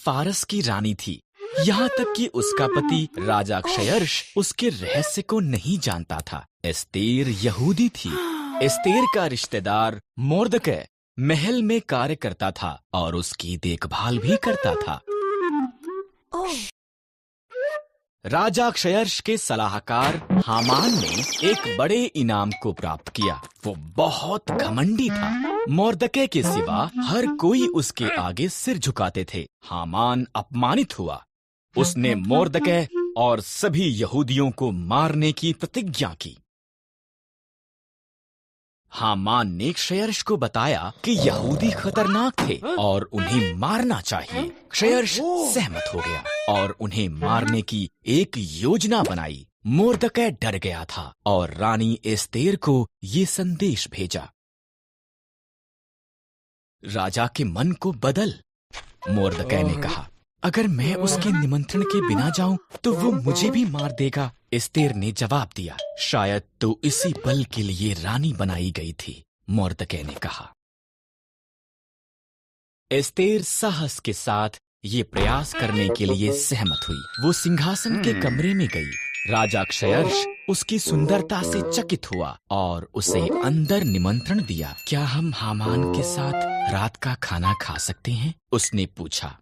फारस की रानी थी। यहाँ तक कि उसका पति राजा क्षयर्ष उसके रहस्य को नहीं जानता था। एस्तेर यहूदी थी। एस्तेर का रिश्तेदार मोर्दकै महल में कार्य करता था और उसकी देखभाल भी करता था। राजा क्षयर्ष के सलाहकार हामान ने एक बड़े इनाम को प्राप्त किया। वो बहुत घमंडी था। मोर्दकै के सिवा हर कोई उसके आगे सिर झुकाते थे। हामान अपमानित हुआ। उसने मोर्दकै और सभी यहूदियों को मारने की प्रतिज्ञा की। हामान ने क्षयर्ष को बताया कि यहूदी खतरनाक थे और उन्हें मारना चाहिए। क्षयर्ष सहमत हो गया और उन्हें मारने की एक योजना बनाई। मोर्दकै डर गया था और रानी एस्तेर को ये संदेश भेजा, राजा के मन को बदल। मोर्दकै ने कहा, अगर मैं उसके निमंत्रण के बिना जाऊं तो वो मुझे भी मार देगा। एस्तेर ने जवाब दिया, शायद तो इसी पल के लिए रानी बनाई गई थी। मोर्दकै ने कहा। एस्तेर साहस के साथ ये प्रयास करने के लिए सहमत हुई। वो सिंहासन के कमरे में गई। राजा क्षयर्ष उसकी सुंदरता से चकित हुआ और उसे अंदर निमंत्रण दिया। क्या हम हामान के साथ रात का खाना खा सकते हैं? उसने पूछा।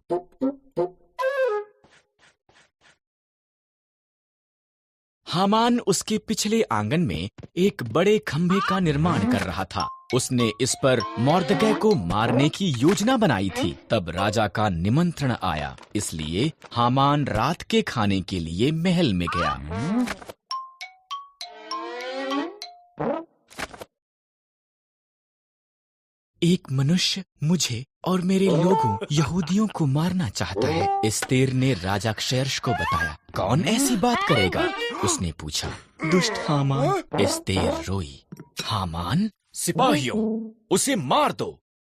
हामान उसके पिछले आंगन में एक बड़े खंभे का निर्माण कर रहा था। उसने इस पर मोर्दकै को मारने की योजना बनाई थी। तब राजा का निमंत्रण आया, इसलिए हामान रात के खाने के लिए महल में गया। एक मनुष्य मुझे और मेरे लोगों यहूदियों को मारना चाहता है, एस्तेर ने राजा क्षयर्ष को बताया। कौन ऐसी बात करेगा? उसने पूछा। दुष्ट हामान। एस्तेर रोई। हामान, सिपाहियों, उसे मार दो।